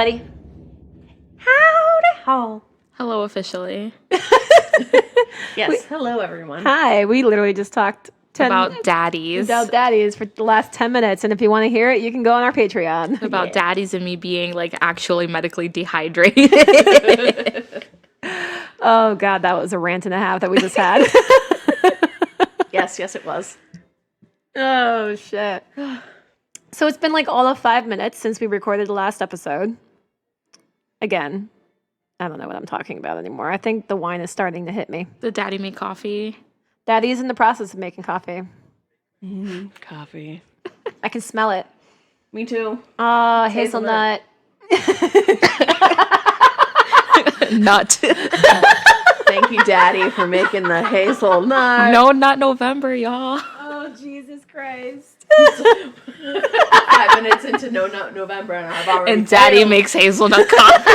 everybody. Howdy ho. Hello, officially. Yes. Hello, everyone. Hi. We literally just talked About daddies. About daddies for the last 10 minutes. And if you want to hear it, you can go on our Patreon. About daddies and me being like actually medically dehydrated. Oh, God. That was a rant and a half that we just had. Yes, it was. Oh, shit. So it's been like all of 5 minutes since we recorded the last episode. Again, I don't know what I'm talking about anymore. I think the wine is starting to hit me. The daddy make coffee. Daddy's in the process of making coffee. Coffee. I can smell it. Me too. Hazelnut. Nut. Thank you, Daddy, for making the hazelnut. No, not November, y'all. Oh, Jesus Christ. 5 minutes into November, and I've already. And daddy makes hazelnut coffee.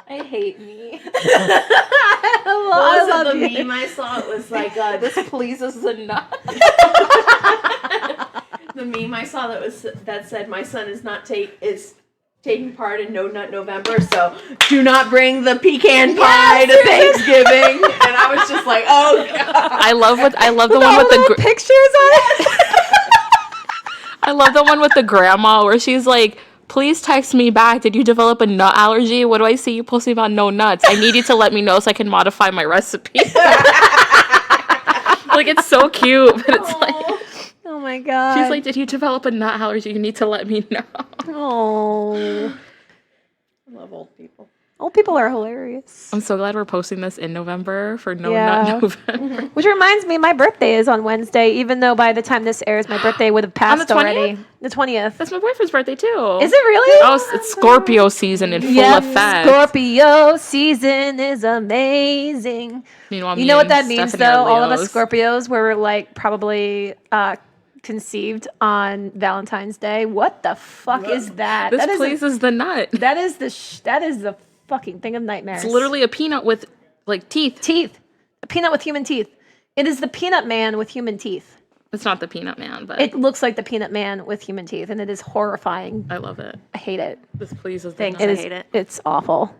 I hate me. What was the meme I saw? It was like, this pleases the nut. The meme I saw that said, my son is taking part in No Nut November, so do not bring the pecan pie to Thanksgiving. And I was just like, oh God. I love the one with the pictures on it. I love the one with the grandma where she's like, please text me back. Did you develop a nut allergy? What do I see you posting about no nuts? I need you to let me know so I can modify my recipe. Like, it's so cute, but it's like, oh my God. she's like, did you develop a nut allergy? You need to let me know. Oh. I love old people. Old people are hilarious. I'm so glad we're posting this in November for No Yeah. Nut November. Which reminds me, my birthday is on Wednesday, even though by the time this airs, my birthday would have passed the 20th? already. The 20th. That's my boyfriend's birthday, too. Is it really? Oh, it's Scorpio season in full effect. Scorpio season is amazing. Meanwhile, You me know what and that means, Stephanie are though? All of us Leos. Scorpios were, like, probably conceived on Valentine's Day. What the fuck is that? This that is pleases the nut. that is the fucking thing of nightmares. It's literally a peanut with, like, teeth. Teeth. A peanut with human teeth. It is the peanut man with human teeth. It's not the peanut man, but It looks like the peanut man with human teeth, and it is horrifying. I love it. I hate it. This pleases the Thanks. nut. I It is, hate it. It's awful.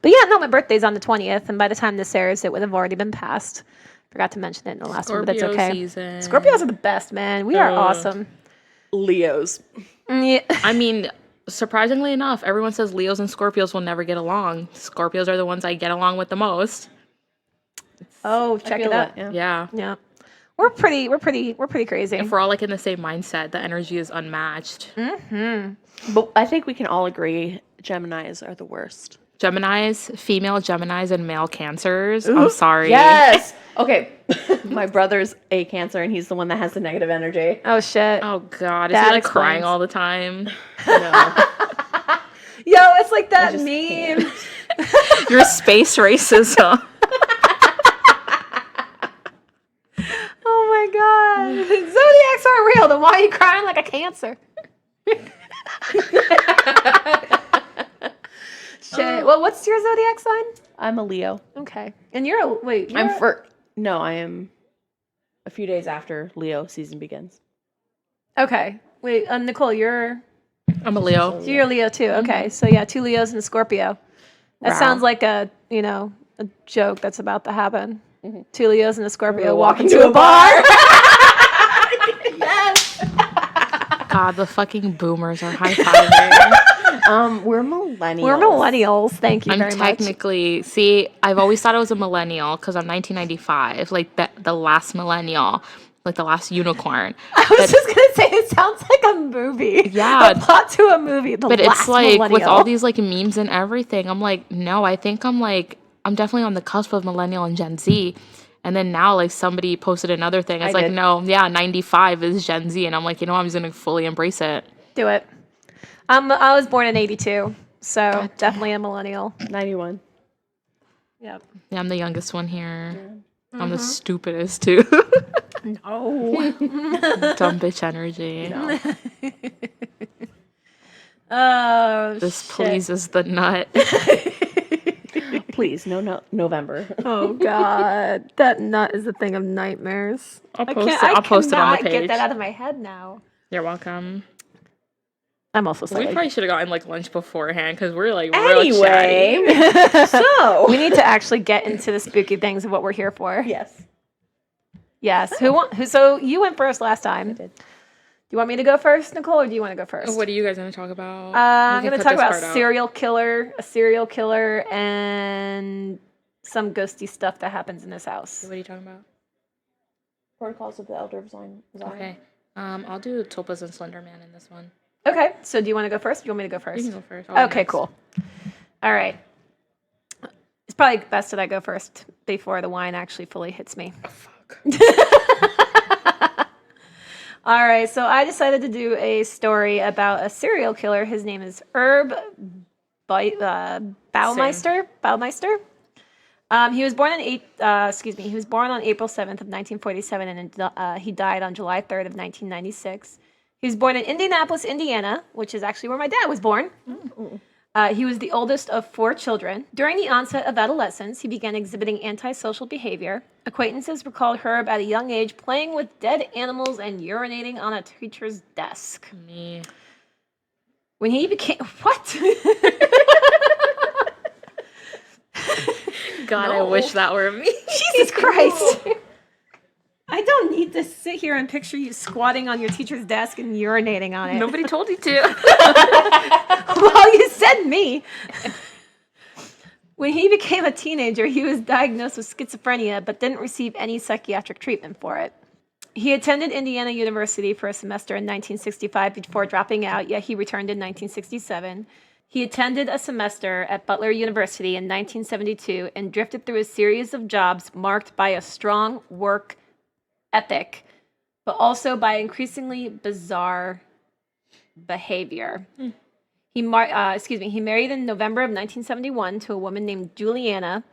But yeah, no, my birthday's on the 20th, and by the time this airs, it would have already been passed. Forgot to mention it in the last one, but that's Scorpio okay. season. Scorpios are the best, man. We are awesome. Leos. Yeah. I mean, surprisingly enough, everyone says Leos and Scorpios will never get along. Scorpios are the ones I get along with the most. Oh, check it out. Yeah. Yeah. We're pretty crazy. If we're all like in the same mindset, the energy is unmatched. But I think we can all agree Geminis are the worst. Geminis, female Geminis, and male Cancers. I'm sorry. Yes. Okay. My brother's a Cancer, and he's the one that has the negative energy. Oh shit. Oh God, is That he like explains. crying all the time? No. Yo, it's like that just meme. Your space racism. Oh my God. Zodiacs aren't real. Then why are you crying like a Cancer? Shit. Well, what's your zodiac sign? I'm a Leo. Okay. And you're a wait. I am a few days after Leo season begins. Okay. Wait, Nicole, you're I'm a Leo. so you're a Leo too. Okay. So yeah, 2 Leos and a Scorpio. That Wow. sounds like a joke that's about to happen. 2 Leos and a Scorpio Walk walking into to a a bar. Yes. God, the fucking boomers are high-fiving. We're millennials. We're millennials. Thank you I'm very much. technically, see, I've always thought I was a millennial because I'm 1995, like the last millennial, like the last unicorn. I was just gonna say it sounds like a movie. Yeah. A plot to a movie. The But last it's like with millennial. all these like memes and everything, I'm like, no, I think I'm definitely on the cusp of millennial and Gen Z. And then now like somebody posted another thing. It's I like, did. no, yeah, 95 is Gen Z. And I'm like, I'm just gonna fully embrace it. Do it. I was born in 82, so definitely a millennial. 91. Yep. Yeah, I'm the youngest one here. I'm the stupidest too. No. Dumb bitch energy. Oh, This shit. pleases the nut. Please, November. Oh God, that nut is a thing of nightmares. I'll I post can't. it. I'll I post it on the cannot page. get that out of my head now. You're welcome. I'm also We sorry. probably should have gotten like lunch beforehand because we're like real Anyway, chatty. so We need to actually get into the spooky things of what we're here for. yes, Yes. Who? So you went first last time. did. Do you want me to go first, Nicole, or do you want to go first? What are you guys gonna talk about? I'm We going to can talk cut about this part out. a serial killer, and some ghosty stuff that happens in this house. What are you talking about? Protocols of the Elder of Zion. Okay. I'll do Tulpas and Slender Man in this one. Okay. So do you want to go first? Or do you want me to go first? You can go first. I'll go Okay, next. cool. All right. It's probably best that I go first before the wine actually fully hits me. Oh, fuck. All right, so I decided to do a story about a serial killer. His name is Herb Baumeister. Baumeister. He was born He was born on April 7th of 1947, and he died on July 3rd of 1996. He was born in Indianapolis, Indiana, which is actually where my dad was born. He was the oldest of 4 children. During the onset of adolescence, he began exhibiting antisocial behavior. Acquaintances recalled Herb at a young age playing with dead animals and urinating on a teacher's desk. Me. When he became... What? God, I No. wish that were me. Jesus Christ. I don't need to sit here and picture you squatting on your teacher's desk and urinating on it. Nobody told you to. Well, you said me. When he became a teenager, he was diagnosed with schizophrenia but didn't receive any psychiatric treatment for it. He attended Indiana University for a semester in 1965 before dropping out, yet he returned in 1967. He attended a semester at Butler University in 1972 and drifted through a series of jobs marked by a strong work ethic, but also by increasingly bizarre behavior. He married in November of 1971 to a woman named Juliana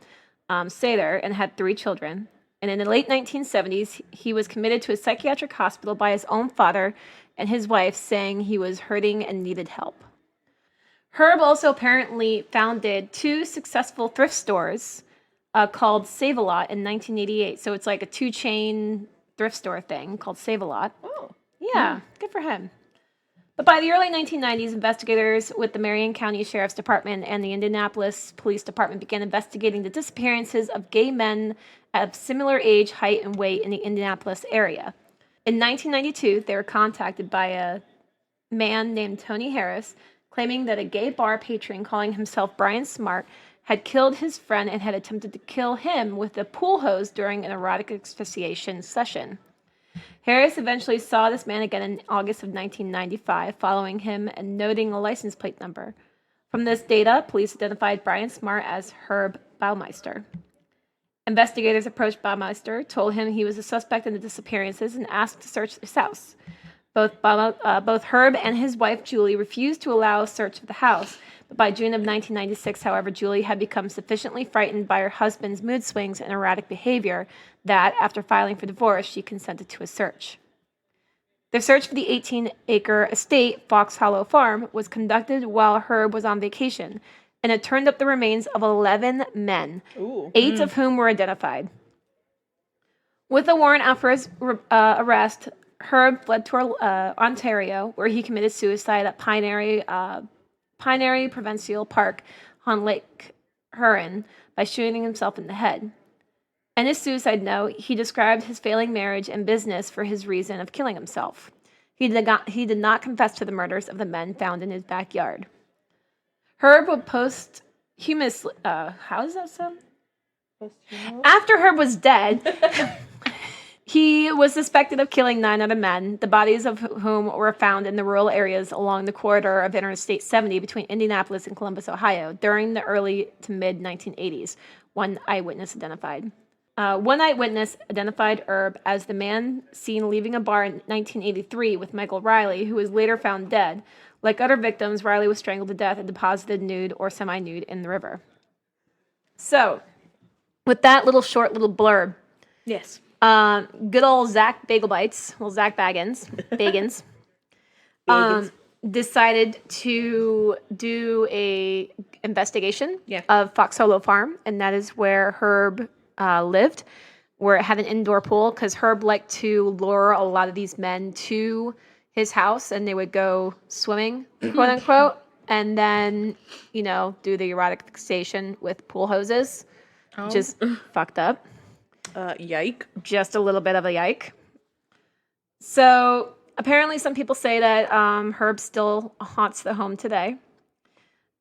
Sather and had 3 children. And in the late 1970s, he was committed to a psychiatric hospital by his own father and his wife, saying he was hurting and needed help. Herb also apparently founded 2 successful thrift stores called Save-A-Lot in 1988. So it's like a 2-chain thrift store thing called Save-A-Lot. Oh, Yeah, good for him. But by the early 1990s, investigators with the Marion County Sheriff's Department and the Indianapolis Police Department began investigating the disappearances of gay men of similar age, height, and weight in the Indianapolis area. In 1992, they were contacted by a man named Tony Harris, claiming that a gay bar patron calling himself Brian Smart had killed his friend and had attempted to kill him with a pool hose during an erotic asphyxiation session. Harris eventually saw this man again in August of 1995, following him and noting a license plate number. From this data, police identified Brian Smart as Herb Baumeister. Investigators approached Baumeister, told him he was a suspect in the disappearances, and asked to search his house. Both Herb and his wife, Julie, refused to allow a search of the house. But by June of 1996, however, Julie had become sufficiently frightened by her husband's mood swings and erratic behavior that, after filing for divorce, she consented to a search. The search for the 18-acre estate, Fox Hollow Farm, was conducted while Herb was on vacation, and it turned up the remains of 11 men, 8 of whom were identified. With a warrant out for his arrest, Herb fled to Ontario, where he committed suicide at Pinery Provincial Park on Lake Huron by shooting himself in the head. In his suicide note, he described his failing marriage and business for his reason of killing himself. He did not confess to the murders of the men found in his backyard. Herb would posthumously... how does that sound? After Herb was dead... He was suspected of killing 9 other men, the bodies of whom were found in the rural areas along the corridor of Interstate 70 between Indianapolis and Columbus, Ohio, during the early to mid-1980s, one eyewitness identified. One eyewitness identified Herb as the man seen leaving a bar in 1983 with Michael Riley, who was later found dead. Like other victims, Riley was strangled to death and deposited nude or semi-nude in the river. So, with that little blurb, yes. good old Zach Bagel Bites, well, Zach Bagans. decided to do a investigation Yeah. of Fox Hollow Farm, and that is where Herb lived, where it had an indoor pool, because Herb liked to lure a lot of these men to his house, and they would go swimming, quote unquote, and then, do the erotic fixation with pool hoses, which is fucked up. Yike. Just a little bit of a yike. So apparently some people say that Herb still haunts the home today.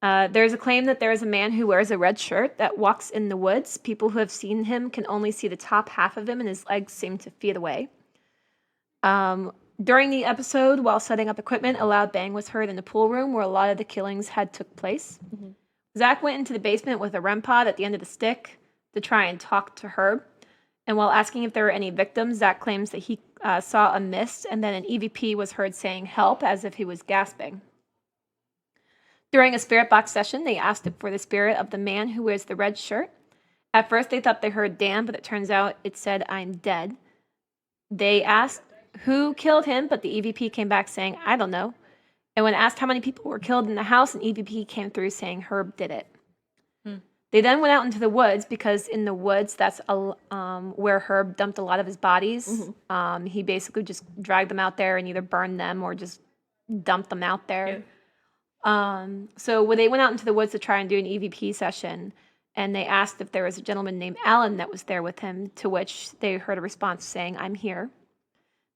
There's a claim that there is a man who wears a red shirt that walks in the woods. People who have seen him can only see the top half of him, and his legs seem to feet away. During the episode, while setting up equipment, a loud bang was heard in the pool room where a lot of the killings had took place. Mm-hmm. Zach went into the basement with a REM pod at the end of the stick to try and talk to Herb. And while asking if there were any victims, Zach claims that he saw a mist, and then an EVP was heard saying help as if he was gasping. During a spirit box session, they asked for the spirit of the man who wears the red shirt. At first, they thought they heard Dan, but it turns out it said, "I'm dead." They asked who killed him, but the EVP came back saying, "I don't know." And when asked how many people were killed in the house, an EVP came through saying Herb did it. They then went out into the woods, because in the woods, that's where Herb dumped a lot of his bodies. Mm-hmm. He basically just dragged them out there and either burned them or just dumped them out there. Yeah. So when they went out into the woods to try and do an EVP session, and they asked if there was a gentleman named Alan that was there with him, to which they heard a response saying, "I'm here."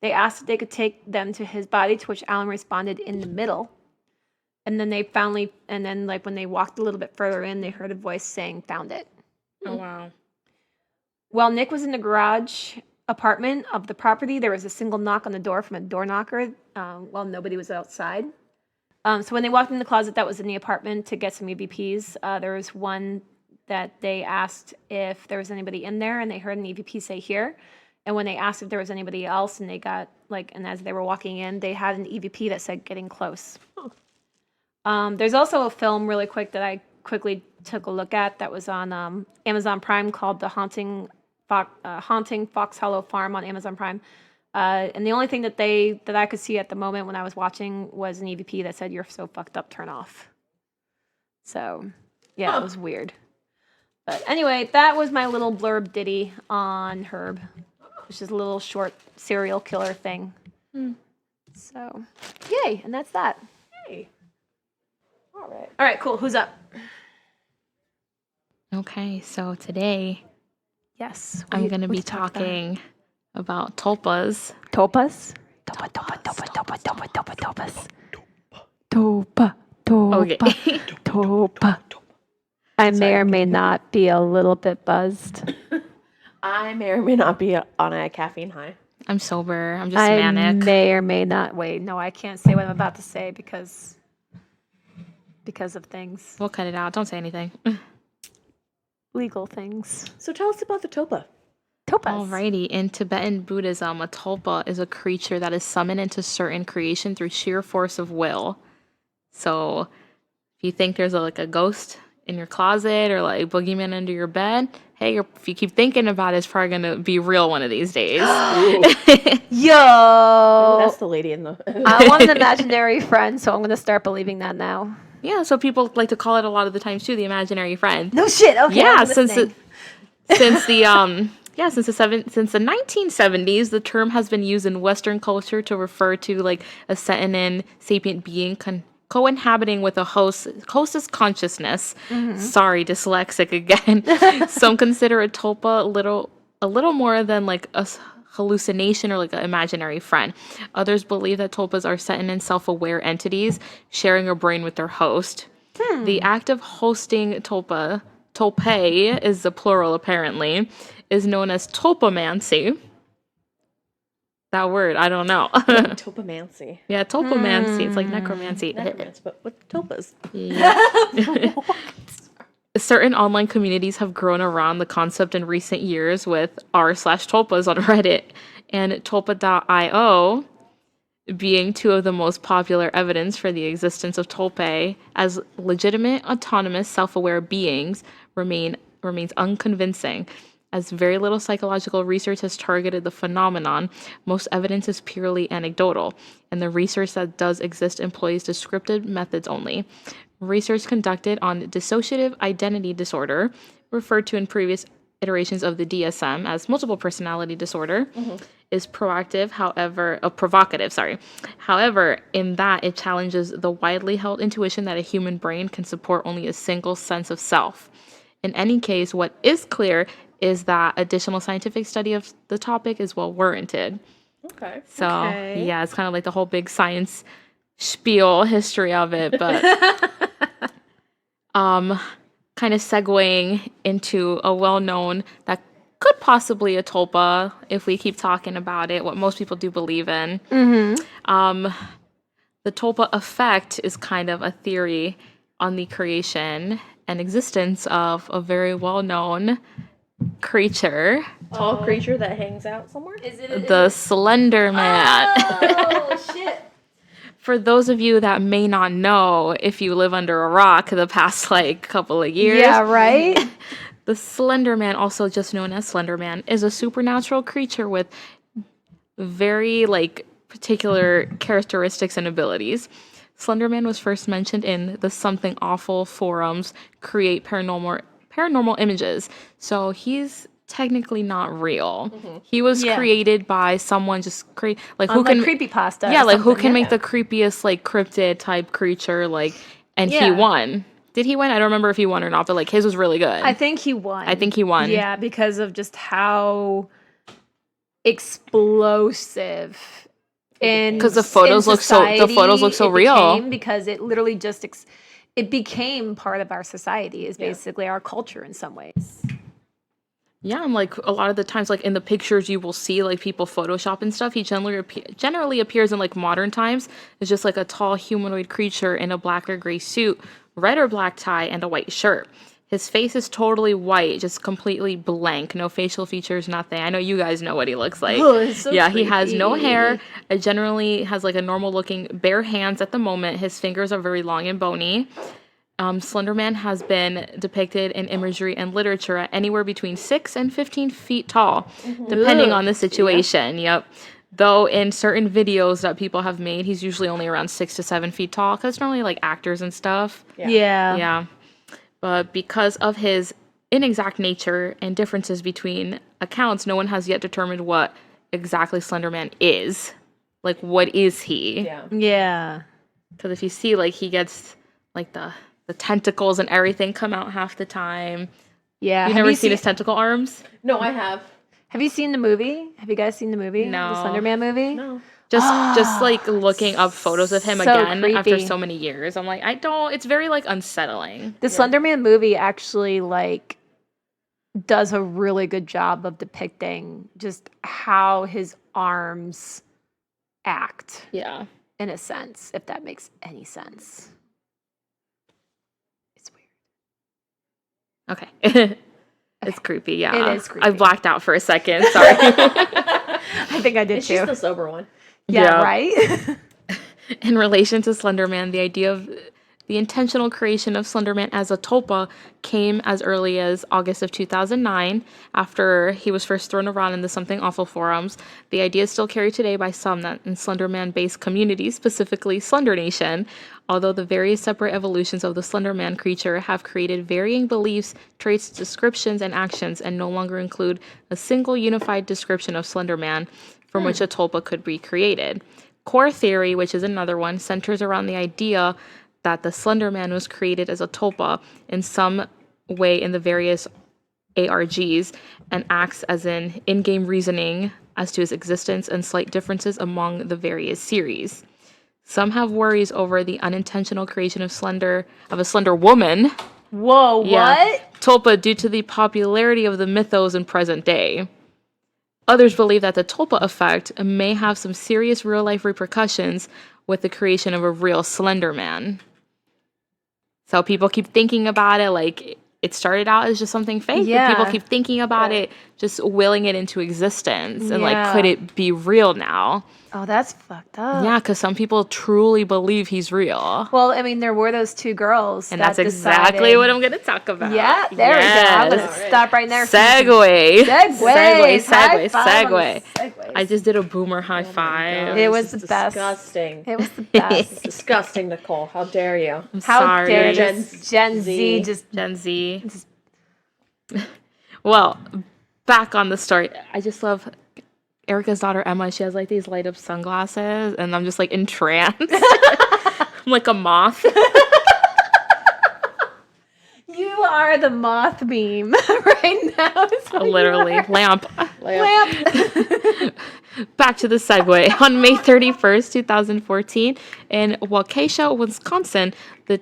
They asked if they could take them to his body, to which Alan responded, "In the middle." And then when they walked a little bit further in, they heard a voice saying, "Found it." Oh, wow. While Nick was in the garage apartment of the property, there was a single knock on the door from a door knocker while nobody was outside. So when they walked in the closet that was in the apartment to get some EVPs, there was one that they asked if there was anybody in there, and they heard an EVP say "here." And when they asked if there was anybody else, and they got and as they were walking in, they had an EVP that said "getting close." There's also a film really quick that I quickly took a look at that was on Amazon Prime called The Haunting Fox Hollow Farm on Amazon Prime. And the only thing that I could see at the moment when I was watching was an EVP that said, "You're so fucked up, turn off." So, yeah, It was weird. But anyway, that was my little blurb ditty on Herb, which is a little short serial killer thing. So, yay, and that's that. Hey. All right, cool. Who's up? Okay, so today Yes. I'm going to be talking about tulpas. Tulpas? Tulpa. Okay. Tulpa. I may or may not be a little bit buzzed. I may or may not be on a caffeine high. I'm sober. I'm just I manic. may or may not. Wait, no, I can't say what I'm about to say because of things. We'll cut it out. Don't say anything. Legal things. So tell us about the tulpa. Tulpas. Alrighty. In Tibetan Buddhism, a tulpa is a creature that is summoned into certain creation through sheer force of will. So if you think there's a ghost in your closet or boogeyman under your bed, hey, if you keep thinking about it, it's probably going to be real one of these days. Yo! That's the lady in the... I want an imaginary friend, so I'm going to start believing that now. Yeah, so people like to call it a lot of the times too, the imaginary friend. No shit. Okay. Yeah, since the 1970s, the term has been used in Western culture to refer to a sentient sapient being co-inhabiting with a host's consciousness. Mm-hmm. Sorry, dyslexic again. Some consider a tulpa a little more than a hallucination or an imaginary friend. Others believe that tulpas are sentient, self-aware entities sharing a brain with their host. The act of hosting tulpae is the plural apparently, is known as tulpamancy. That word, I don't know. Tulpamancy. Yeah, tulpamancy. It's like necromancy. Necromancy, but with tulpas. Yeah. Certain online communities have grown around the concept in recent years with r/tulpas on Reddit and tulpa.io being two of the most popular evidence for the existence of tulpae as legitimate, autonomous, self-aware beings remains unconvincing. As very little psychological research has targeted the phenomenon, most evidence is purely anecdotal, and the research that does exist employs descriptive methods only. Research conducted on dissociative identity disorder, referred to in previous iterations of the DSM as multiple personality disorder, is provocative, sorry. However, in that it challenges the widely held intuition that a human brain can support only a single sense of self. In any case, what is clear is that additional scientific study of the topic is well warranted. Okay. So, Okay. yeah, it's kind of like the whole big science spiel history of it, but kind of segueing into a well-known that could possibly a tulpa if we keep talking about it, what most people do believe in. The tulpa effect is kind of a theory on the creation and existence of a very well-known creature, Tall creature that hangs out somewhere? Is it the Slender Man. Oh shit! For those of you that may not know, if you live under a rock the past couple of years, Yeah, right. the Slender Man, also just known as Slender Man, is a supernatural creature with very particular characteristics and abilities. Slender Man was first mentioned in the Something Awful forums create paranormal images. So he's technically not real. He was created by someone just who can creepypasta. Yeah, who can make the creepiest cryptid type creature and he won. Did he win? I don't remember if he won or not, but his was really good. I think he won. Yeah, because of just how explosive and because the photos look so real. Because it literally just it became part of our society. Is basically our culture in some ways. Yeah, and a lot of the times, in the pictures you will see people Photoshop and stuff. He generally appears in modern times as just a tall humanoid creature in a black or gray suit, red or black tie, and a white shirt. His face is totally white, just completely blank, no facial features, nothing. I know you guys know what he looks like. Oh, it's so creepy. He has no hair. It generally has a normal-looking bare hands at the moment. His fingers are very long and bony. Slender Man has been depicted in imagery and literature at anywhere between 6 and 15 feet tall, depending on the situation. Yep. Though in certain videos that people have made, he's usually only around 6 to 7 feet tall, because it's normally actors and stuff. Yeah. But because of his inexact nature and differences between accounts, no one has yet determined what exactly Slender Man is. What is he? Yeah. Because if you see, he gets, the tentacles and everything come out half the time. Yeah. You've never seen his tentacle arms? No, I have. Have you seen the movie? Have you guys seen the movie? No. The Slender Man movie? No. Just looking up photos of him so again creepy. after so many years. I'm it's very unsettling. The Slender Man movie actually does a really good job of depicting just how his arms act. Yeah. In a sense, if that makes any sense. It's weird. Okay. It's creepy, yeah. It is creepy. I blacked out for a second, sorry. I think I did It's too. just the sober one. Yeah, right? In relation to Slender Man, the idea of the intentional creation of Slender Man as a tulpa came as early as August of 2009, after he was first thrown around in the Something Awful forums. The idea is still carried today by some in Slender Man-based communities, specifically Slender Nation, although the various separate evolutions of the Slender Man creature have created varying beliefs, traits, descriptions, and actions, and no longer include a single unified description of Slender Man from which a tulpa could be created. Core theory, which is another one, centers around the idea that the Slender Man was created as a tulpa in some way in the various ARGs and acts as an in-game reasoning as to his existence and slight differences among the various series. Some have worries over the unintentional creation of a slender woman. Whoa, what? Tulpa due to the popularity of the mythos in present day. Others believe that the tulpa effect may have some serious real-life repercussions with the creation of a real Slender Man. So people keep thinking about it it started out as just something fake, but people keep thinking about it just willing it into existence. And like, Yeah. could it be real now? Oh, that's fucked up. Yeah, because some people truly believe he's real. Well, I mean, there were those two girls. And that that's exactly decided- what I'm going to talk about. Yeah, there we go. I'm going Yes. to stop right there. Segue. Segues. High five on the Segue. segues. I just did a boomer high five. It was the best. Disgusting. It was the best. Disgusting, Nicole. How dare you? I'm How sorry. dare Gen Gen Z Z. just Gen Z. Well, back on the story. I just love Erica's daughter Emma. She has like these light up sunglasses, and I'm just like entranced. I'm like a moth. You are the moth meme right now. is what you Literally, are. lamp. Lamp. Back to the segue. On May 31st, 2014, in Waukesha, Wisconsin, the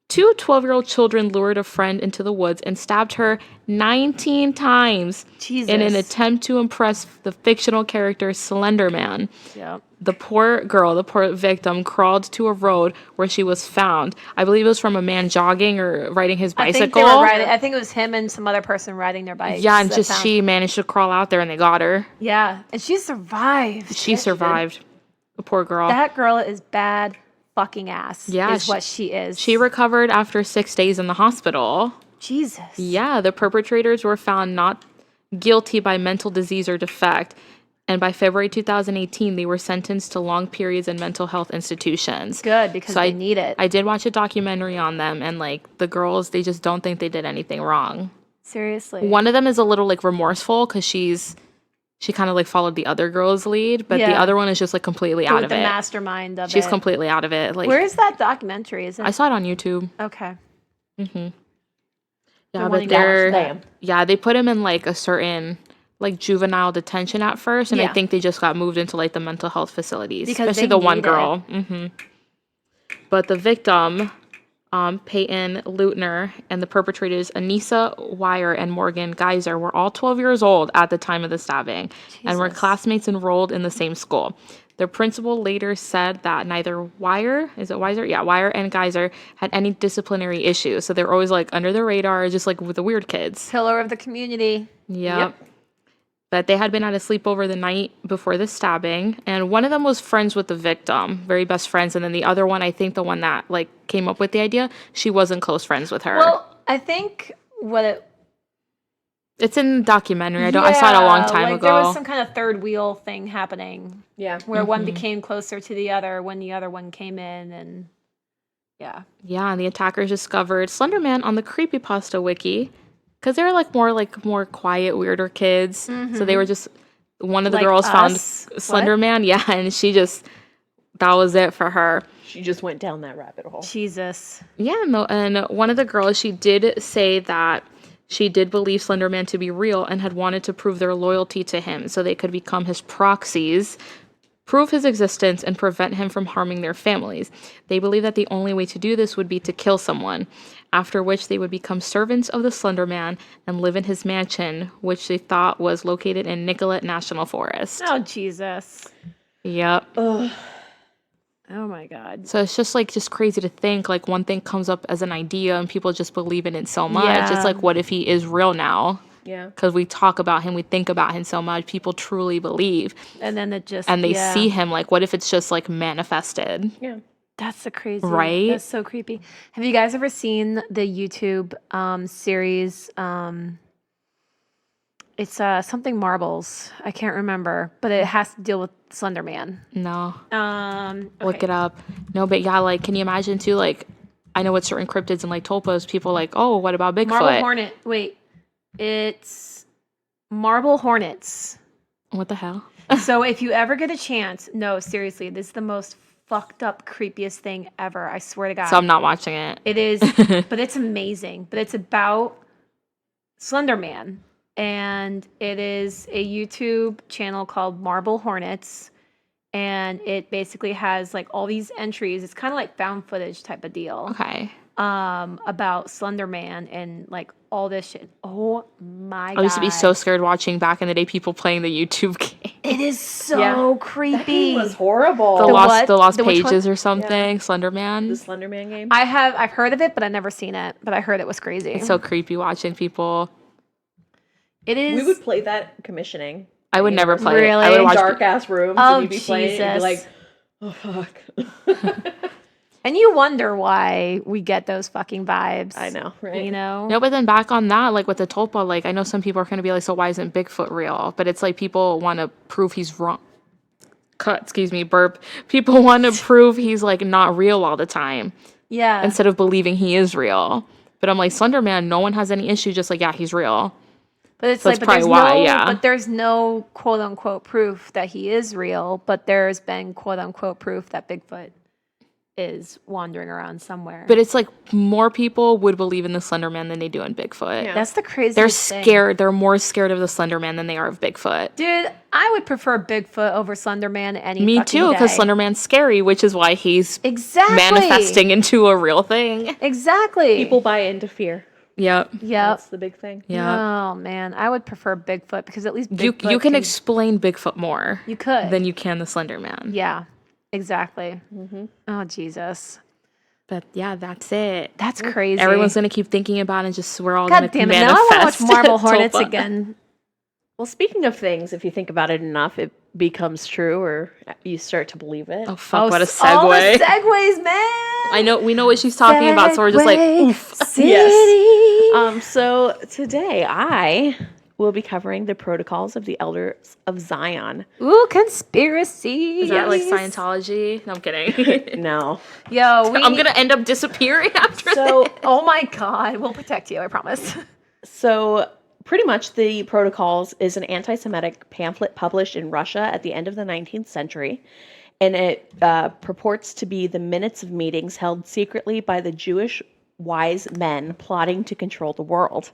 two 12-year-old children lured a friend into the woods and stabbed her 19 times Jesus. in an attempt to impress the fictional character Slender Man. Yep. The poor girl, the poor victim, crawled to a road where she was found. I believe it was from a man jogging or riding his I think bicycle. they were riding. I think it was him and some other person riding their bikes. Yeah, and that just found- she managed to crawl out there and they got her. Yeah, and she survived. She survived. The poor girl. That girl is bad fucking ass. Yeah, is what she is. She recovered after 6 days in the hospital. Jesus. Yeah, the perpetrators were found not guilty by mental disease or defect. And by February 2018, they were sentenced to long periods in mental health institutions. Good, because So they need it. I did watch a documentary on them, and like the girls, they just don't think they did anything wrong. Seriously. One of them is a little like remorseful because she kind of like followed the other girl's lead, but the Yeah. other one is just like completely out of the it. mastermind of She's it. completely out of it. Like, Where is that documentary? Is it? I saw it on YouTube. Okay. Yeah, one but in they're Damn. yeah, they put him in like a certain like juvenile detention at first, and Yeah. I think they just got moved into like the mental health facilities, Because especially they the one need girl. But the victim, Peyton Leutner, and the perpetrators Anissa Wire and Morgan Geyser were all 12 years old at the time of the stabbing, and were Jesus. classmates enrolled in the same school. Their principal later said that neither Wire and Geyser had any disciplinary issues, so they were always like under the radar, just like with the weird kids. Pillar of the community. Yep. But they had been at a sleepover the night before the stabbing, and one of them was friends with the victim, very best friends, and then the other one, I think the one that like came up with the idea, she wasn't close friends with her. Well, I think what it. It's in the documentary. I saw it a long time ago. There was some kind of third wheel thing happening Yeah. where one became closer to the other when the other one came in, and yeah. Yeah, and the attackers discovered Slender Man on the Creepypasta wiki because they were like more quiet, weirder kids. So they were just one of the Like girls found us? Slender Man. Yeah, and that was it for her. She just went down that rabbit hole. Jesus. Yeah, and one of the girls, she did say that she did believe Slender Man to be real and had wanted to prove their loyalty to him so they could become his proxies, prove his existence, and prevent him from harming their families. They believed that the only way to do this would be to kill someone, after which they would become servants of the Slender Man and live in his mansion, which they thought was located in Nicollet National Forest. Oh, Jesus. Yep. Oh, my God. So it's just crazy to think, like, one thing comes up as an idea and people just believe in it so much. Yeah. It's like, what if he is real now? Yeah. Because we talk about him, we think about him so much, people truly believe. And then it just. And they yeah. see him, like, what if it's just, like, manifested? Yeah. That's the crazy. Right? That's so creepy. Have you guys ever seen the YouTube series? It's something marbles. I can't remember, but it has to deal with Slender Man. No. Look Okay. it up. No, but yeah, like, can you imagine, too, like, I know with certain cryptids and, like, tulpas, people like, oh, what about Bigfoot? Marble Hornet. Wait, it's Marble Hornets. What the hell? So if you ever get a chance, no, seriously, this is the most fucked up, creepiest thing ever. I swear to God. So I'm not watching it. It is, but it's amazing. But it's about Slender Man. And it is a YouTube channel called Marble Hornets. And it basically has like all these entries. It's kind of like found footage type of deal. Okay. About Slender Man and like all this shit. Oh my God. I used to be so scared watching back in the day people playing the YouTube game. It is so Yeah. creepy. It was horrible. The what? Lost The which one? Pages or something. Slender Man. The Slender Man game. I've heard of it, but I've never seen it. But I heard it was crazy. It's so creepy watching people. It is. We would play that commissioning. I would never play it. I Really? would watch Dark ass rooms. Oh, and you'd be playing it and be Jesus. like, oh fuck. And you wonder why we get those fucking vibes. I know, right? You know? No, but then back on that, like with the Tulpa, like I know some people are going to be like, so why isn't Bigfoot real? But it's like people want to prove he's wrong. Excuse me, burp. People want to prove he's like not real all the time Yeah. instead of believing he is real. But I'm like, Slender Man, no one has any issue. Just like, yeah, he's real. But it's So like, that's but there's probably why, no, yeah. but there's no quote unquote proof that he is real. But there's been quote unquote proof that Bigfoot is wandering around somewhere. But it's like more people would believe in the Slender Man than they do in Bigfoot. Yeah. that's the craziest They're thing. scared. They're more scared of the Slender Man than they are of Bigfoot. Dude, I would prefer Bigfoot over Slender Man any Me fucking too, because day. Slender Man's scary, which is why he's Exactly. manifesting into a real thing. Exactly. People buy into fear. Yep. Yep. That's the big thing. Yeah. Oh man, I would prefer Bigfoot because at least You Bigfoot you can explain Bigfoot more you could. than you can the Slender Man. Yeah. Exactly. Oh Jesus. But yeah, that's it. That's crazy. Everyone's gonna keep thinking about it and just we're all God gonna damn it. Now I want to watch manifest Marble Hornets Tulpa. again. Well, speaking of things, if you think about it enough, it becomes true, or you start to believe it. Oh fuck, what a All the segue. segues, man. I know we know what she's talking about, so we're just like Segway oof. City. Yes. So today I will be covering the protocols of the Elders of Zion. Ooh, conspiracy. Is that like Yes. Scientology? No, I'm kidding. No. Yo, I'm gonna end up disappearing after So this. Oh my God, we'll protect you. I promise. So pretty much the Protocols is an anti-Semitic pamphlet published in Russia at the end of the 19th century. And it purports to be the minutes of meetings held secretly by the Jewish wise men plotting to control the world.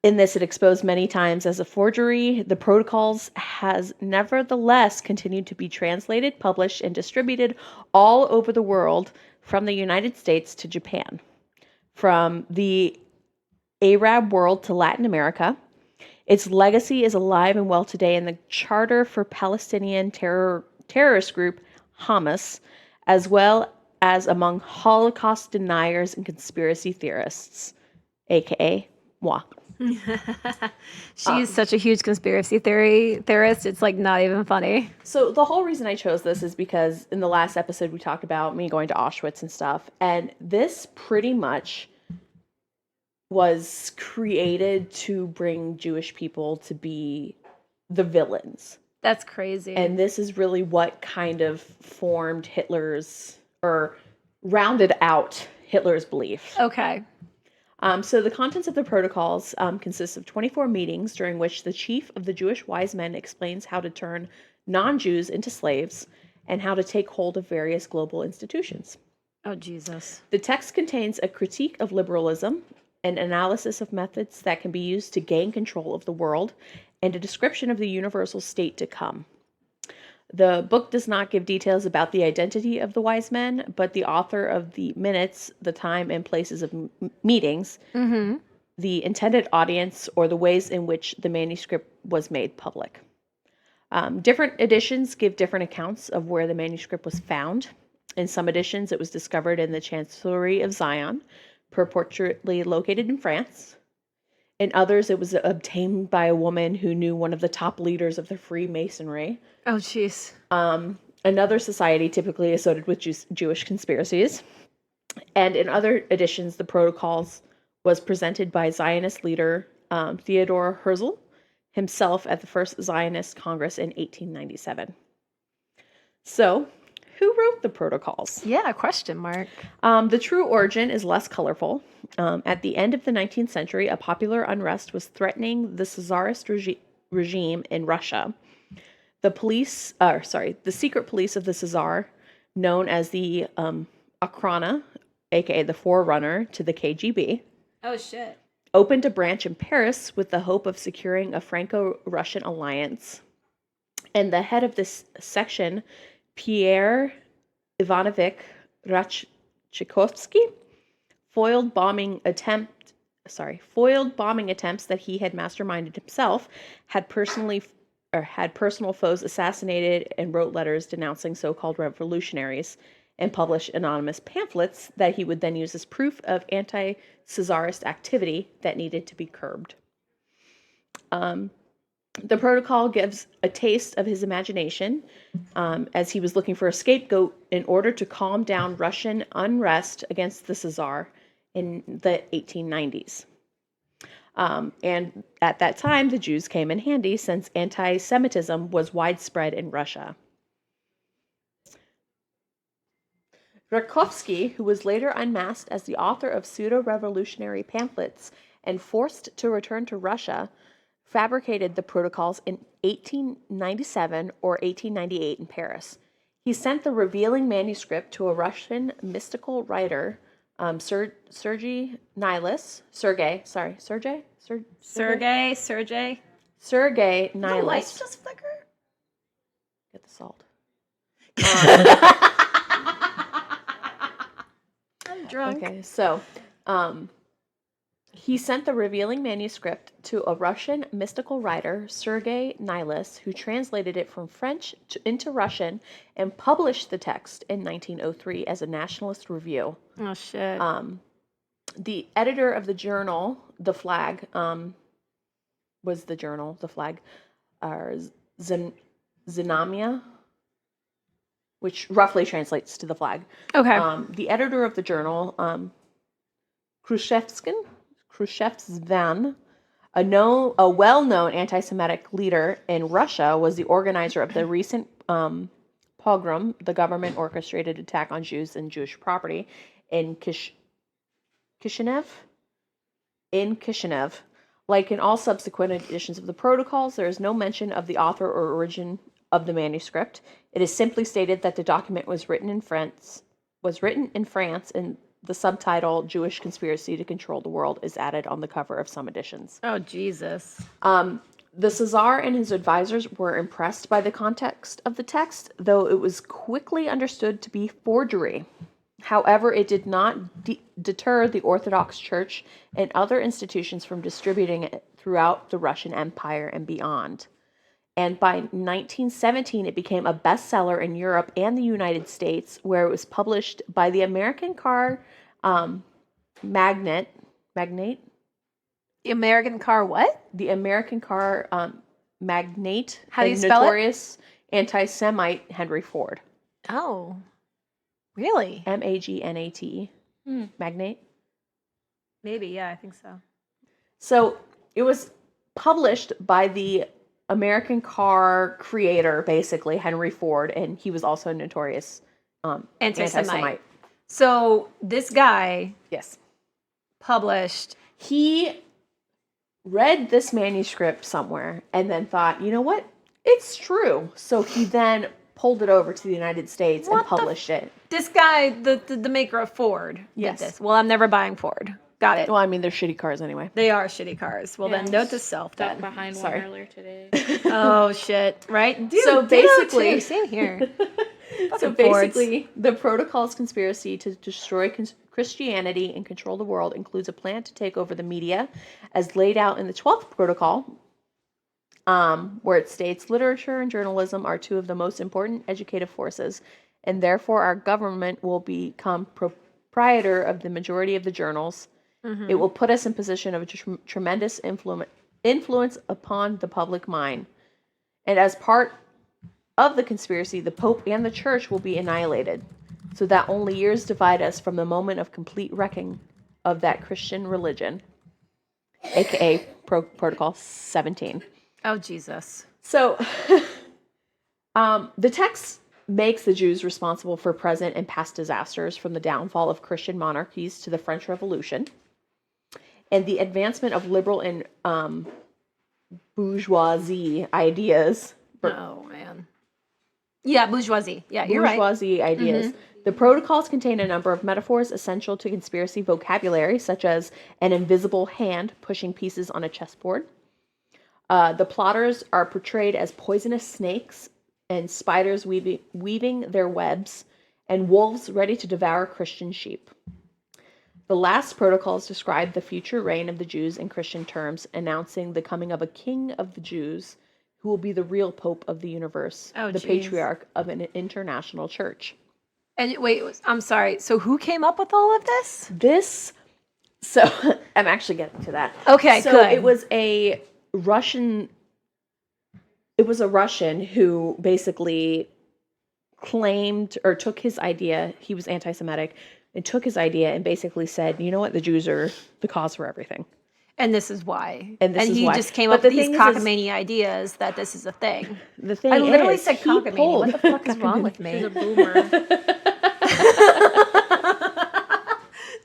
In this, it exposed many times as a forgery. The Protocols has nevertheless continued to be translated, published, and distributed all over the world from the United States to Japan. From the Arab world to Latin America. Its legacy is alive and well today in the charter for Palestinian terrorist group Hamas, as well as among Holocaust deniers and conspiracy theorists, aka moi. She's such a huge conspiracy theorist. It's like not even funny. So the whole reason I chose this is because in the last episode we talked about me going to Auschwitz and stuff, and this pretty much was created to bring Jewish people to be the villains. That's crazy. And this is really what kind of formed Hitler's, or rounded out Hitler's belief. okay. So the contents of the protocols consists of 24 meetings during which the chief of the Jewish wise men explains how to turn non-Jews into slaves and how to take hold of various global institutions. Oh Jesus. The text contains a critique of liberalism, an analysis of methods that can be used to gain control of the world, and a description of the universal state to come. The book does not give details about the identity of the wise men, but the author of the minutes, the time and places of meetings, the intended audience, or the ways in which the manuscript was made public. Different editions give different accounts of where the manuscript was found. In some editions, it was discovered in the Chancellery of Zion, purportedly located in France. In others, it was obtained by a woman who knew one of the top leaders of the Freemasonry. Oh jeez. Another society typically associated with Jewish conspiracies. And in other editions, the protocols was presented by Zionist leader Theodor Herzl himself at the First Zionist Congress in 1897. So, who wrote the protocols? Yeah, question mark. The true origin is less colorful. At the end of the 19th century, a popular unrest was threatening the Czarist regime in Russia. The secret police of the Czar, known as the Okhrana, aka the forerunner to the KGB, Oh shit. opened a branch in Paris with the hope of securing a Franco-Russian alliance. And the head of this section, Pierre Ivanovich Rachkovsky, foiled bombing attempts that he had masterminded himself, had personal foes assassinated, and wrote letters denouncing so-called revolutionaries. and publish anonymous pamphlets that he would then use as proof of anti-Czarist activity that needed to be curbed. The protocol gives a taste of his imagination as he was looking for a scapegoat in order to calm down Russian unrest against the Czar in the 1890s. And at that time, the Jews came in handy since anti-Semitism was widespread in Russia. Rakovsky, who was later unmasked as the author of pseudo-revolutionary pamphlets and forced to return to Russia, fabricated the protocols in 1897 or 1898 in Paris. He sent the revealing manuscript to a Russian mystical writer, Sergei Nihilus. Sergei The lights Nihilus. just flicker. Get the salt. I'm drunk. Okay, so he sent the revealing manuscript to a Russian mystical writer, Sergei Nihilus, who translated it from French into Russian and published the text in 1903 as a nationalist review. Oh shit. The editor of the journal, The Flag, was the journal, The Flag, Znamia, which roughly translates to The Flag. Okay. The editor of the journal, Khrushchevsky, a well-known anti-Semitic leader in Russia, was the organizer of the recent pogrom, the government-orchestrated attack on Jews and Jewish property in Kishinev. Like in all subsequent editions of the protocols, there is no mention of the author or origin of the manuscript. It is simply stated that the document was written in France, and the subtitle "Jewish Conspiracy to Control the World" is added on the cover of some editions. Oh Jesus. The Czar and his advisors were impressed by the context of the text, though it was quickly understood to be forgery. However, it did not deter the Orthodox Church and other institutions from distributing it throughout the Russian Empire and beyond. And by 1917, it became a bestseller in Europe and the United States, where it was published by the American car magnate. The American car what? The American car magnate. How do you and spell it? notorious anti-Semite Henry Ford. Oh. Really? Magnate. Magnate. Maybe, yeah, I think so. So it was published by the American car creator, basically, Henry Ford, and he was also a notorious anti-Semite. So this guy Yes. published. He read this manuscript somewhere and then thought, you know what? It's true. So he then pulled it over to the United States and published it. This guy, the maker of Ford, Yes. did this. Well, I'm never buying Ford. Got it. Well, I mean, they're shitty cars anyway. They are shitty cars. Well, then note to self Stuck then. behind Sorry. one earlier today. Oh shit! Right? Dude, So ditto basically- too. Same here. So Fucking Fords. basically, the protocol's conspiracy to destroy Christianity and control the world includes a plan to take over the media, as laid out in the 12th protocol, where it states literature and journalism are two of the most important educative forces, and therefore our government will become proprietor of the majority of the journals. It will put us in position of tremendous influence upon the public mind. And as part of the conspiracy, the Pope and the Church will be annihilated, so that only years divide us from the moment of complete wrecking of that Christian religion, aka Protocol 17. Oh Jesus! So, the text makes the Jews responsible for present and past disasters, from the downfall of Christian monarchies to the French Revolution, and the advancement of liberal and bourgeoisie ideas. Oh man. Yeah, bourgeoisie. Yeah, you're right. Bourgeoisie ideas. The protocols contain a number of metaphors essential to conspiracy vocabulary, such as an invisible hand pushing pieces on a chessboard. The plotters are portrayed as poisonous snakes and spiders weaving their webs, and wolves ready to devour Christian sheep. The last protocols describe the future reign of the Jews in Christian terms, announcing the coming of a king of the Jews who will be the real Pope of the universe, Oh, the geez. patriarch of an international church. And wait, I'm sorry. So who came up with all of this? So I'm actually getting to that. Okay, so good. it was a Russian who basically claimed or took his idea. He was anti-Semitic and took his idea and basically said, you know what, the Jews are the cause for everything. And this is why. And this is he why. just came But up the with these thing is- cockamamie ideas that this is a thing. The thing I literally is, said he cockamamie. pulled- What the fuck is wrong with She's me? a boomer.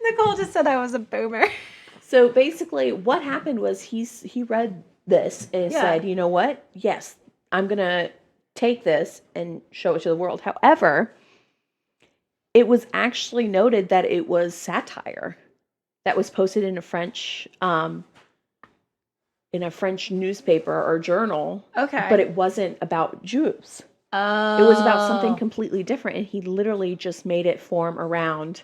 Nicole just said I was a boomer. So basically, what happened was he read this and said, you know what? Yes, I'm going to take this and show it to the world. However, it was actually noted that it was satire that was posted in a French newspaper or journal. Okay. But it wasn't about Jews. Oh. It was about something completely different, and he literally just made it form around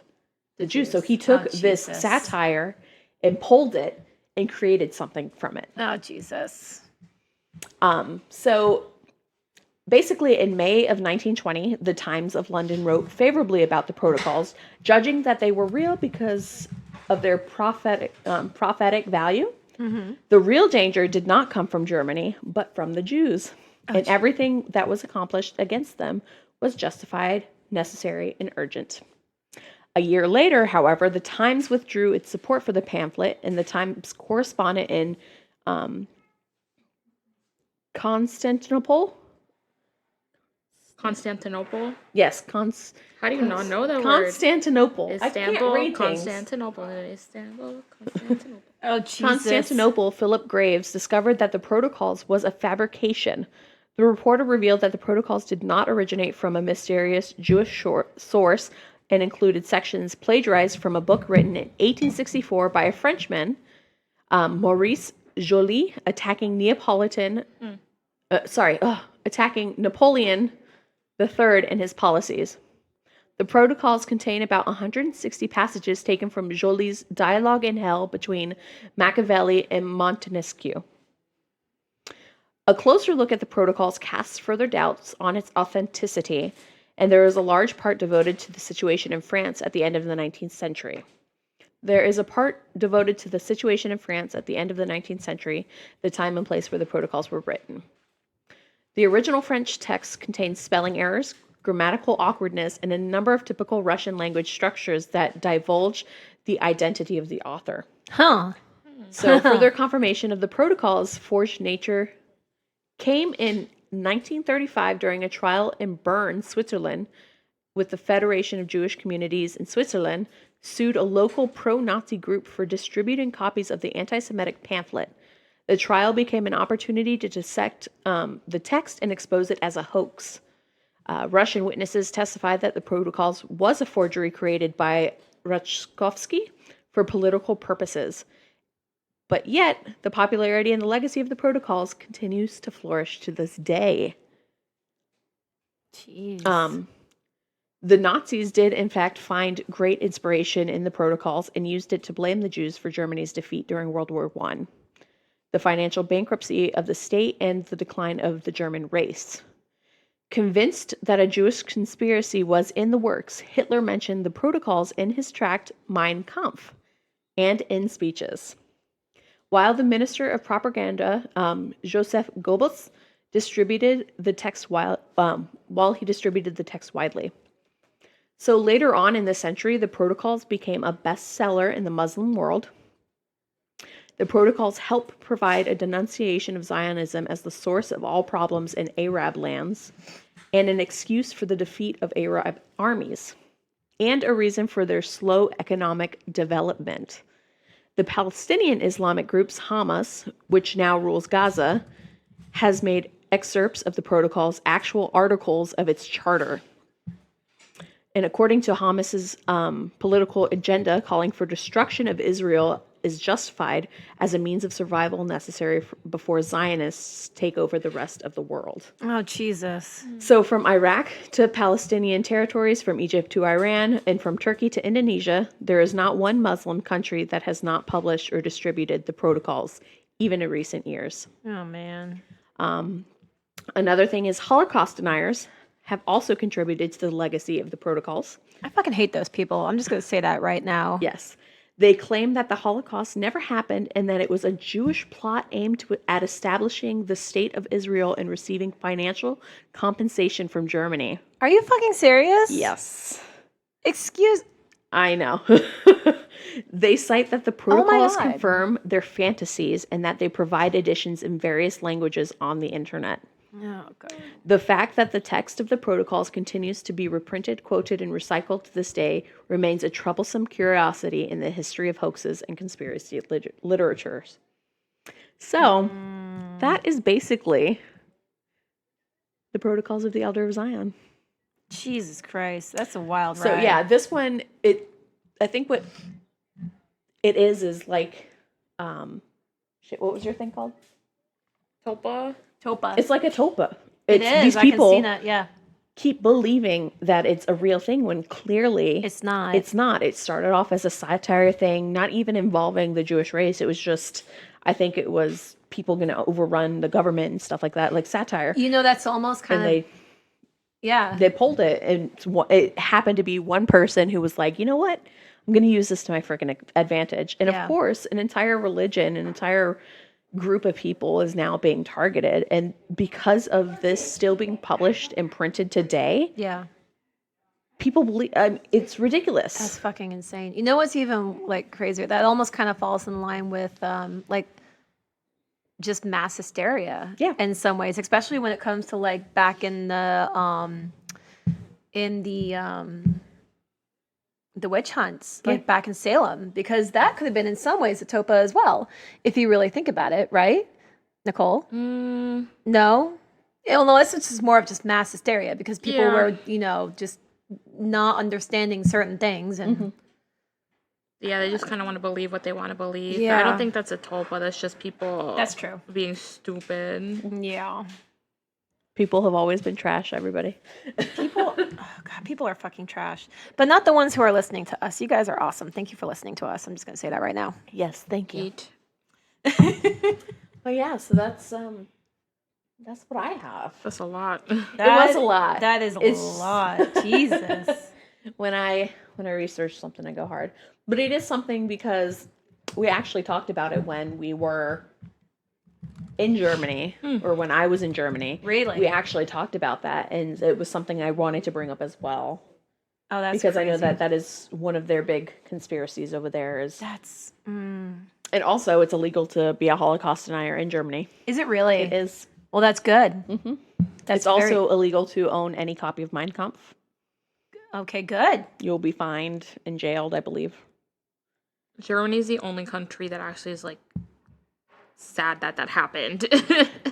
the Jews. So he took this Jesus. satire and pulled it and created something from it. Oh, Jesus. So basically, in May of 1920, the Times of London wrote favorably about the protocols, judging that they were real because of their prophetic value. Mm-hmm. The real danger did not come from Germany, but from the Jews. And everything that was accomplished against them was justified, necessary, and urgent. A year later, however, the Times withdrew its support for the pamphlet, and the Times correspondent in Constantinople. Yes, How do you not know that Constantinople. word? I can't read things. Constantinople. Oh, Jesus. Constantinople, Philip Graves discovered that the protocols was a fabrication. The reporter revealed that the protocols did not originate from a mysterious Jewish source and included sections plagiarized from a book written in 1864 by a Frenchman, Maurice Joly, attacking Napoleon III and his policies. The protocols contain about 160 passages taken from Joly's Dialogue in Hell between Machiavelli and Montesquieu. A closer look at the protocols casts further doubts on its authenticity, and there is a large part devoted to the situation in France at the end of the 19th century. The time and place where the protocols were written. The original French text contains spelling errors, grammatical awkwardness, and a number of typical Russian language structures that divulge the identity of the author. Huh. So further confirmation of the protocols' forged nature came in 1935 during a trial in Bern, Switzerland, with the Federation of Jewish Communities in Switzerland sued a local pro-Nazi group for distributing copies of the anti-Semitic pamphlet. The trial became an opportunity to dissect the text and expose it as a hoax. Russian witnesses testified that the protocols was a forgery created by Rachkovsky for political purposes. But yet, the popularity and the legacy of the protocols continues to flourish to this day. Jeez. The Nazis did, in fact, find great inspiration in the protocols and used it to blame the Jews for Germany's defeat during World War I, the financial bankruptcy of the state, and the decline of the German race. Convinced that a Jewish conspiracy was in the works, Hitler mentioned the protocols in his tract Mein Kampf and in speeches. While the Minister of Propaganda, Joseph Goebbels, distributed the text widely. So later on in the century, the protocols became a bestseller in the Muslim world. The protocols help provide a denunciation of Zionism as the source of all problems in Arab lands, and an excuse for the defeat of Arab armies, and a reason for their slow economic development. The Palestinian Islamic groups Hamas, which now rules Gaza, has made excerpts of the protocols actual articles of its charter. And according to Hamas's political agenda, calling for destruction of Israel is justified as a means of survival necessary before Zionists take over the rest of the world. Oh, Jesus. So from Iraq to Palestinian territories, from Egypt to Iran, and from Turkey to Indonesia, there is not one Muslim country that has not published or distributed the protocols, even in recent years. Oh, man. Another thing is Holocaust deniers have also contributed to the legacy of the protocols. I fucking hate those people. I'm just going to say that right now. Yes. They claim that the Holocaust never happened and that it was a Jewish plot aimed at establishing the state of Israel and receiving financial compensation from Germany. Are you fucking serious? Yes. Excuse... I know. They cite that the protocols God. confirm their fantasies and that they provide editions in various languages on the internet. Oh, God. The fact that the text of the protocols continues to be reprinted, quoted, and recycled to this day remains a troublesome curiosity in the history of hoaxes and conspiracy literatures. So, that is basically the protocols of the Elder of Zion. Jesus Christ. That's a wild ride. So, yeah, this one, I think what it is like, shit, what was your thing called? Tulpa. Tulpa. It's like a tulpa. It is. These I can people see that, yeah. keep believing that it's a real thing when clearly It's not. It's not. It started off as a satire thing, not even involving the Jewish race. It was just, I think it was people going to overrun the government and stuff like that, like satire. You know, that's almost kind And of... Yeah. they pulled it, and it happened to be one person who was like, you know what? I'm going to use this to my freaking advantage. And Yeah. of course, an entire religion, an entire group of people is now being targeted. And because of this still being published and printed today, Yeah. people believe it's ridiculous. That's fucking insane. You know what's even like crazier? That almost kind of falls in line with like just mass hysteria. Yeah. In some ways, especially when it comes to like back in the witch hunts, like back in Salem, because that could have been in some ways a topa as well, if you really think about it, right, Nicole? No? No, this is just more of just mass hysteria because people were, you know, just not understanding certain things and Yeah, they just kind of want to believe what they want to believe. Yeah. I don't think that's a tulpa. That's just people. That's true. Being stupid. Yeah. People have always been trash, everybody. People, oh God, people are fucking trash. But not the ones who are listening to us. You guys are awesome. Thank you for listening to us. I'm just going to say that right now. Yes, thank you. Eat. But yeah, so that's what I have. That's a lot. It was a lot. That is a lot. Jesus. When I research something, I go hard. But it is something because we actually talked about it when we were in Germany, or when I was in Germany. Really? We actually talked about that, and it was something I wanted to bring up as well. Oh, that's because crazy. I know that is one of their big conspiracies over there. That's... And also, it's illegal to be a Holocaust denier in Germany. Is it really? It is. Well, that's good. Mm-hmm. That's It's also illegal to own any copy of Mein Kampf. Okay, good. You'll be fined and jailed, I believe. Germany's the only country that actually is like sad that happened.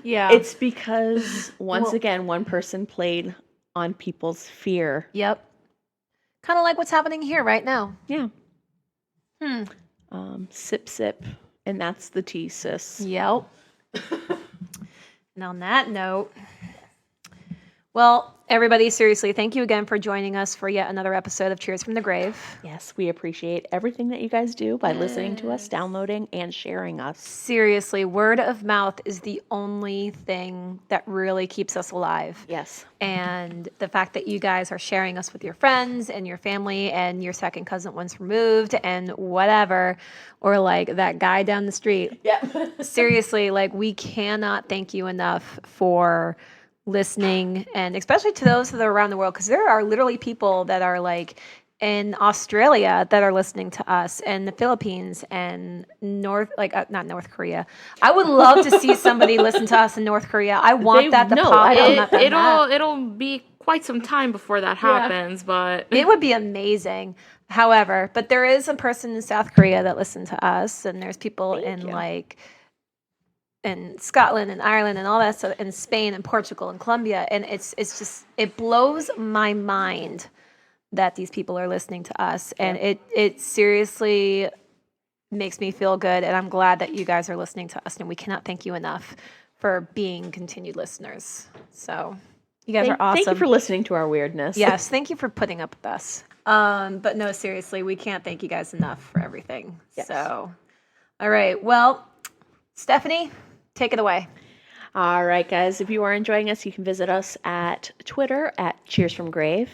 Yeah. It's because, once again, one person played on people's fear. Yep. Kind of like what's happening here right now. Yeah. Sip, sip. And that's the tea, sis. Yep. And on that note, well, everybody, seriously, thank you again for joining us for yet another episode of Cheers from the Grave. Yes, we appreciate everything that you guys do by listening to us, downloading, and sharing us. Seriously, word of mouth is the only thing that really keeps us alive. Yes. And the fact that you guys are sharing us with your friends and your family and your second cousin once removed and whatever, or like that guy down the street. Yeah. Seriously, like we cannot thank you enough for listening, and especially to those that are around the world, because there are literally people that are like in Australia that are listening to us, and the Philippines, and not North Korea. I would love to see somebody listen to us in North Korea. I want that to pop up. It'll be quite some time before that happens, but it would be amazing. However, but there is a person in South Korea that listened to us, and there's people in Scotland and Ireland and all that stuff, and Spain and Portugal and Colombia, and it's just, it blows my mind that these people are listening to us, and it seriously makes me feel good, and I'm glad that you guys are listening to us, and we cannot thank you enough for being continued listeners. So you guys are awesome. Thank you for listening to our weirdness. Yes, thank you for putting up with us. But no, seriously, we can't thank you guys enough for everything. Yes. So, all right, well, Stephanie, take it away. All right, guys. If you are enjoying us, you can visit us at Twitter at Cheers from the Grave,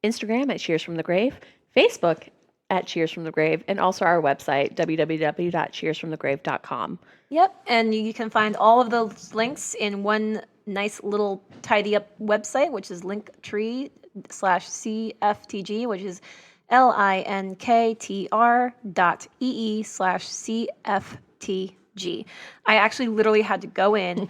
Instagram at Cheers from the Grave, Facebook at Cheers from the Grave, and also our website, www.cheersfromthegrave.com. Yep, and you can find all of those links in one nice little tidy up website, which is linktree/CFTG, which is linktr.ee/CFTG. I actually literally had to go in,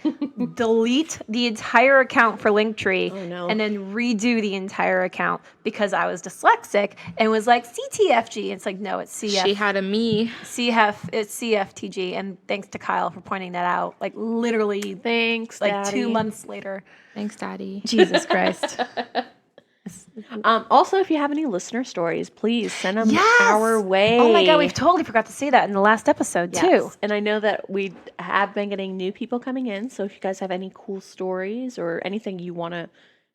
delete the entire account for Linktree, and then redo the entire account because I was dyslexic and was like CTFG. It's like, no, it's CF. She had a me. It's CFTG, and thanks to Kyle for pointing that out. Like literally, Thanks, like Daddy. 2 months later. Thanks, Daddy. Jesus Christ. Also, if you have any listener stories, please send them Yes! our way. Oh my God, we totally forgot to say that in the last episode too. Yes. And I know that we have been getting new people coming in. So if you guys have any cool stories or anything you want to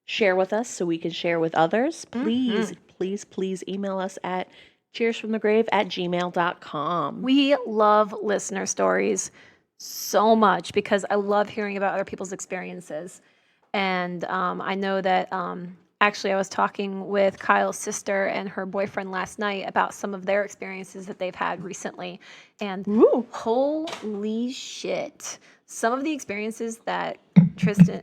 share with us so we can share with others, please, please email us at cheersfromthegrave@gmail.com. We love listener stories so much because I love hearing about other people's experiences. And I know that actually I was talking with Kyle's sister and her boyfriend last night about some of their experiences that they've had recently. And holy shit. Some of the experiences that Tristan,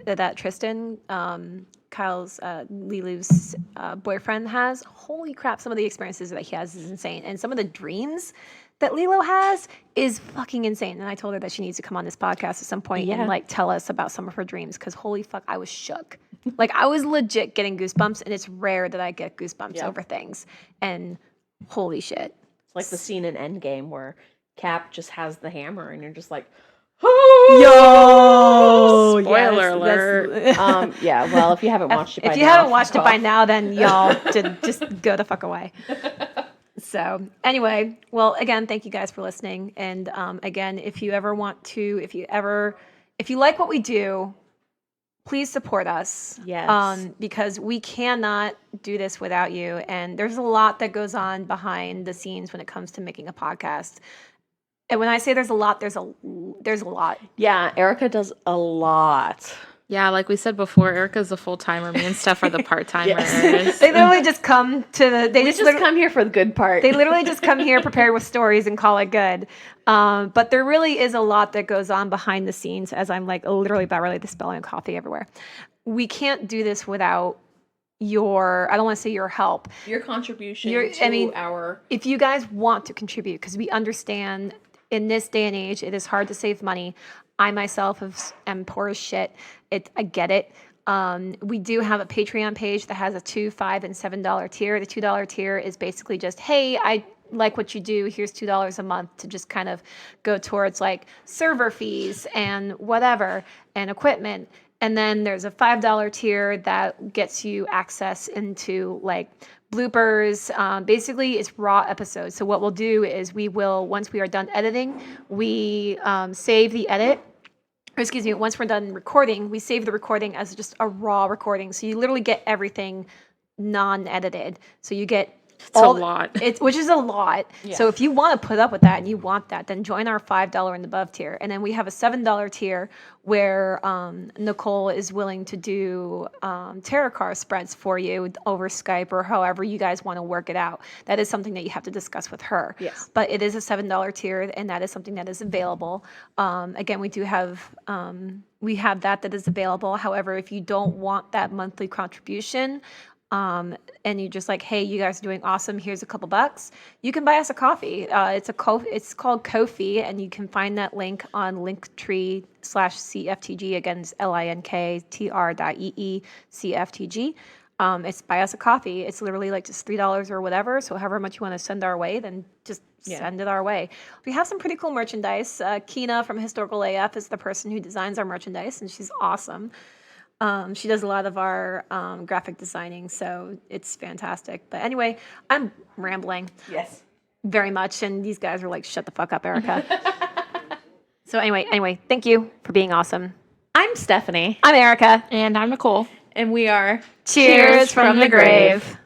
Kyle's Lilu's boyfriend has, holy crap, some of the experiences that he has is insane. And some of the dreams that Lilo has is fucking insane. And I told her that she needs to come on this podcast at some point and like tell us about some of her dreams because holy fuck, I was shook. Like I was legit getting goosebumps, and it's rare that I get goosebumps over things. And holy shit. It's like the scene in Endgame where Cap just has the hammer and you're just like, Yo! Spoiler alert. Well, if you haven't watched it by now. If you haven't watched it by now, then y'all just go the fuck away. So anyway, well, again, thank you guys for listening. And again, if you like what we do, please support us. Yes. Because we cannot do this without you. And there's a lot that goes on behind the scenes when it comes to making a podcast. And when I say there's a lot, there's a lot. Yeah, Erica does a lot. Yeah, like we said before, Erica's a full-timer. Me and Steph are the part-timers. They literally just come to the... We just come here for the good part. They literally just come here prepared with stories and call it good. But there really is a lot that goes on behind the scenes as I'm like literally about ready to spill coffee everywhere. We can't do this without your... I don't want to say your help. Your contribution our... If you guys want to contribute, because we understand in this day and age, it is hard to save money. I myself am poor as shit. I get it. We do have a Patreon page that has a $2, $5, and $7 tier. The $2 tier is basically just, hey, I like what you do. Here's $2 a month to just kind of go towards like server fees and whatever and equipment. And then there's a $5 tier that gets you access into like bloopers. Basically, it's raw episodes. So what we'll do is once we are done editing, we save the edit. Once we're done recording, we save the recording as just a raw recording. So you literally get everything non-edited. So you get a lot. Which is a lot. Yeah. So if you want to put up with that and you want that, then join our $5 and above tier. And then we have a $7 tier where Nicole is willing to do tarot card spreads for you over Skype or however you guys want to work it out. That is something that you have to discuss with her. Yes. But it is a $7 tier, and that is something that is available. Again, we do have that is available. However, if you don't want that monthly contribution, and you just like, hey, you guys are doing awesome, here's a couple bucks, you can buy us a coffee. It's called Ko-fi, and you can find that link on linktree/CFTG. Again, it's linktr.ee/CFTG. It's buy us a coffee. It's literally like just $3 or whatever. So however much you want to send our way, then just send it our way. We have some pretty cool merchandise. Kina from Historical AF is the person who designs our merchandise, and she's awesome. She does a lot of our graphic designing, so it's fantastic. But anyway, I'm rambling. Yes. Very much, and these guys are like, shut the fuck up, Erica. So anyway, thank you for being awesome. I'm Stephanie. I'm Erica. And I'm Nicole. And we are Cheers from the grave.